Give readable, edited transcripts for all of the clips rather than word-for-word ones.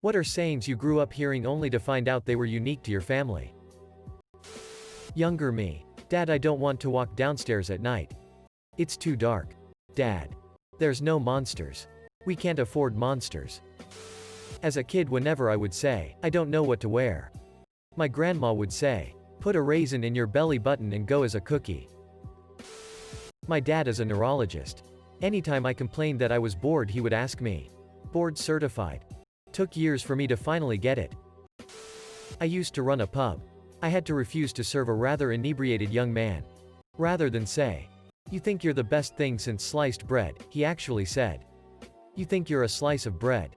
What are sayings you grew up hearing only to find out they were unique to your family? Younger me. Dad, I don't want to walk downstairs at night. It's too dark. Dad. There's no monsters. We can't afford monsters. As a kid, whenever I would say, I don't know what to wear, my grandma would say, put a raisin in your belly button and go as a cookie. My dad is a neurologist. Anytime I complained that I was bored, he would ask me, board certified? Took years for me to finally get it. I used to run a pub. I had to refuse to serve a rather inebriated young man. Rather than say, you think you're the best thing since sliced bread, he actually said, you think you're a slice of bread.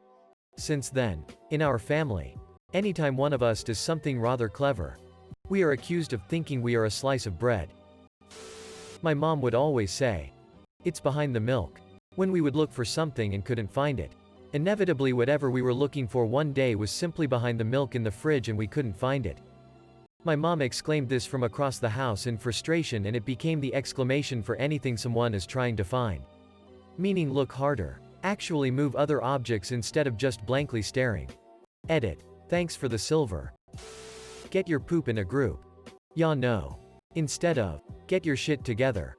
Since then, in our family, anytime one of us does something rather clever, we are accused of thinking we are a slice of bread. My mom would always say, it's behind the milk. When we would look for something and couldn't find it, inevitably whatever we were looking for one day was simply behind the milk in the fridge and we couldn't find it. My mom exclaimed this from across the house in frustration, and it became the exclamation for anything someone is trying to find. Meaning look harder. Actually move other objects instead of just blankly staring. Edit. Thanks for the silver. Get your poop in a group. Ya know. Instead of, get your shit together.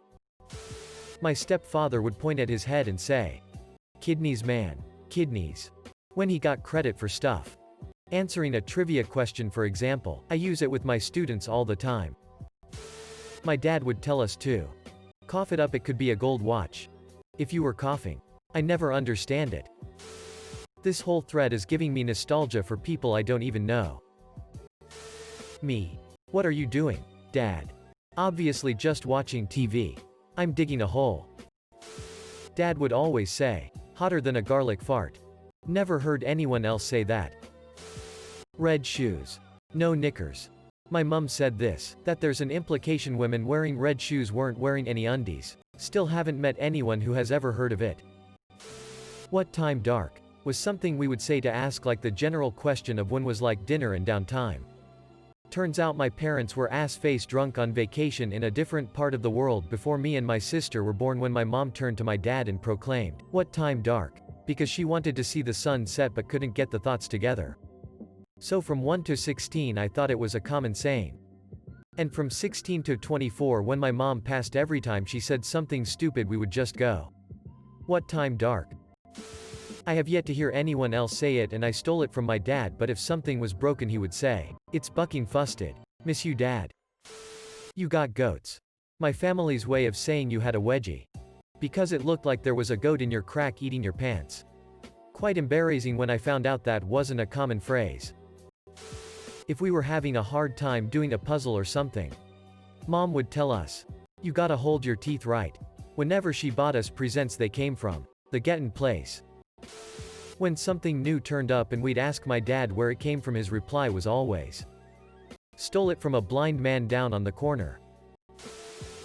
My stepfather would point at his head and say, kidneys man, kidneys. When he got credit for stuff. Answering a trivia question, for example, I use it with my students all the time. My dad would tell us to cough it up, it could be a gold watch. If you were coughing. I never understand it. This whole thread is giving me nostalgia for people I don't even know. Me. What are you doing, Dad? Obviously just watching TV. I'm digging a hole. Dad would always say, hotter than a garlic fart. Never heard anyone else say that. Red shoes. No knickers. My mum said this, that there's an implication women wearing red shoes weren't wearing any undies. Still haven't met anyone who has ever heard of it. What time dark? Was something we would say to ask like the general question of when was like dinner and downtime. Turns out my parents were ass-face drunk on vacation in a different part of the world before me and my sister were born when my mom turned to my dad and proclaimed, what time dark? Because she wanted to see the sun set but couldn't get the thoughts together. So from 1 to 16 I thought it was a common saying. And from 16 to 24, when my mom passed, every time she said something stupid we would just go, what time dark? I have yet to hear anyone else say it, and I stole it from my dad, but if something was broken he would say, it's bucking fusted. Miss you, Dad. You got goats. My family's way of saying you had a wedgie. Because it looked like there was a goat in your crack eating your pants. Quite embarrassing when I found out that wasn't a common phrase. If we were having a hard time doing a puzzle or something, Mom would tell us, you gotta hold your teeth right. Whenever she bought us presents, they came from the Gettin' place. When something new turned up and we'd ask my dad where it came from, his reply was always, stole it from a blind man down on the corner.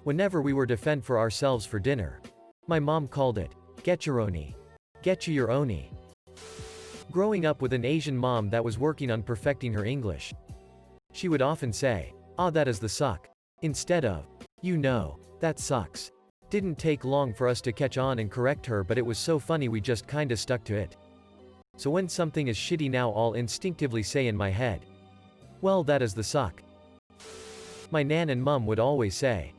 Whenever we were to fend for ourselves for dinner, my mom called it, get your oni. Get you your oni. Growing up with an Asian mom that was working on perfecting her English, she would often say, ah, that is the suck. Instead of, you know, that sucks. Didn't take long for us to catch on and correct her, but it was so funny we just kinda stuck to it. So when something is shitty now, I'll instinctively say in my head, well, that is the suck. My nan and mum would always say,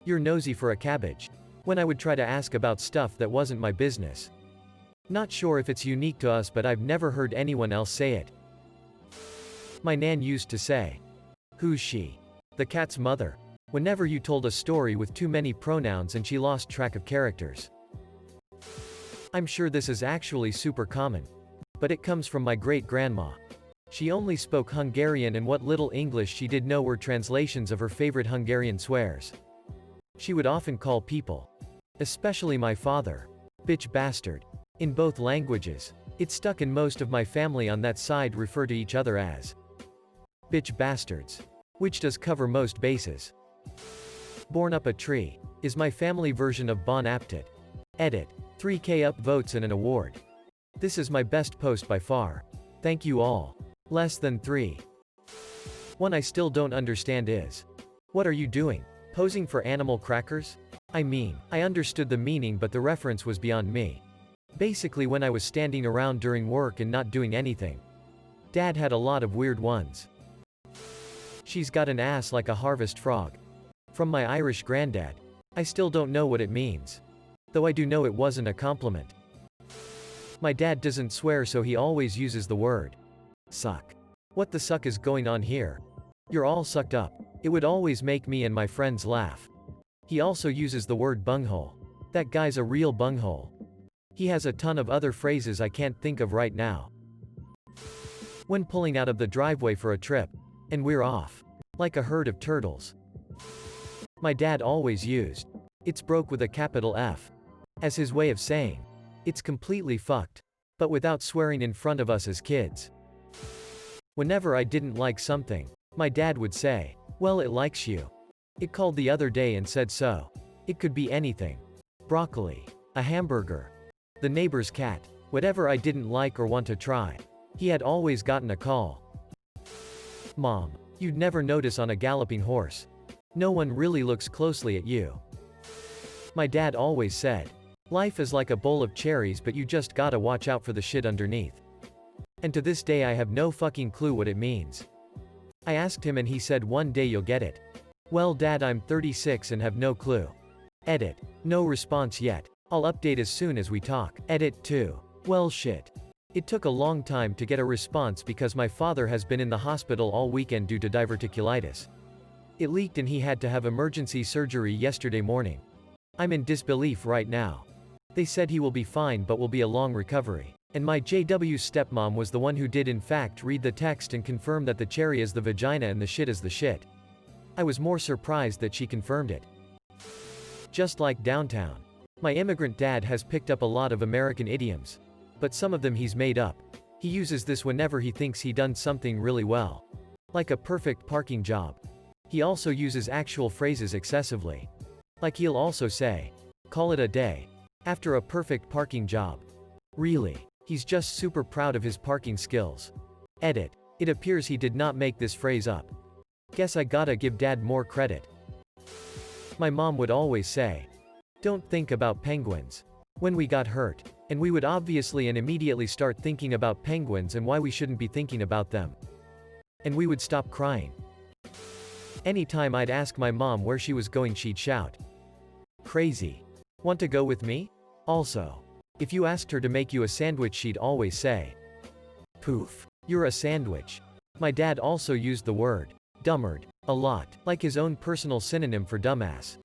you're nosy for a cabbage, when I would try to ask about stuff that wasn't my business. Not sure if it's unique to us, but I've never heard anyone else say it. My nan used to say, who's she? The cat's mother. Whenever you told a story with too many pronouns and she lost track of characters. I'm sure this is actually super common, but it comes from my great-grandma. She only spoke Hungarian, and what little English she did know were translations of her favorite Hungarian swears. She would often call people, especially my father, bitch bastard. In both languages. It stuck, and most of my family on that side refer to each other as bitch bastards, which does cover most bases. Born up a tree is my family version of bon appetit. Edit. 3K upvotes and an award. This is my best post by far. Thank you all. Less than 3. One I still don't understand is, what are you doing? Posing for animal crackers? I mean, I understood the meaning, but the reference was beyond me. Basically, when I was standing around during work and not doing anything, Dad had a lot of weird ones. She's got an ass like a harvest frog. From my Irish granddad. I still don't know what it means. Though I do know it wasn't a compliment. My dad doesn't swear, so he always uses the word suck. What the suck is going on here? You're all sucked up. It would always make me and my friends laugh. He also uses the word bunghole. That guy's a real bunghole. He has a ton of other phrases I can't think of right now. When pulling out of the driveway for a trip, and we're off. Like a herd of turtles. My dad always used "it's broke" with a capital F. As his way of saying, it's completely fucked. But without swearing in front of us as kids. Whenever I didn't like something, my dad would say, "Well, it likes you." It called the other day and said so. It could be anything. Broccoli. A hamburger. The neighbor's cat. Whatever I didn't like or want to try. He had always gotten a call. Mom. You'd never notice on a galloping horse. No one really looks closely at you. My dad always said, life is like a bowl of cherries, but you just gotta watch out for the shit underneath. And to this day I have no fucking clue what it means. I asked him and he said one day you'll get it. Well, Dad, I'm 36 and have no clue. Edit. No response yet. I'll update as soon as we talk. Edit 2. Well, shit. It took a long time to get a response because my father has been in the hospital all weekend due to diverticulitis. It leaked and he had to have emergency surgery yesterday morning. I'm in disbelief right now. They said he will be fine but will be a long recovery. And my JW's stepmom was the one who did in fact read the text and confirm that the cherry is the vagina and the shit is the shit. I was more surprised that she confirmed it. Just like downtown. My immigrant dad has picked up a lot of American idioms. But some of them he's made up. He uses this whenever he thinks he done something really well. Like a perfect parking job. He also uses actual phrases excessively. Like he'll also say, call it a day. After a perfect parking job. Really. He's just super proud of his parking skills. Edit. It appears he did not make this phrase up. Guess I gotta give Dad more credit. My mom would always say, don't think about penguins. When we got hurt. And we would obviously and immediately start thinking about penguins and why we shouldn't be thinking about them. And we would stop crying. Anytime I'd ask my mom where she was going, she'd shout, crazy. Want to go with me? Also, if you asked her to make you a sandwich, she'd always say, poof. You're a sandwich. My dad also used the word dummard a lot, like his own personal synonym for dumbass.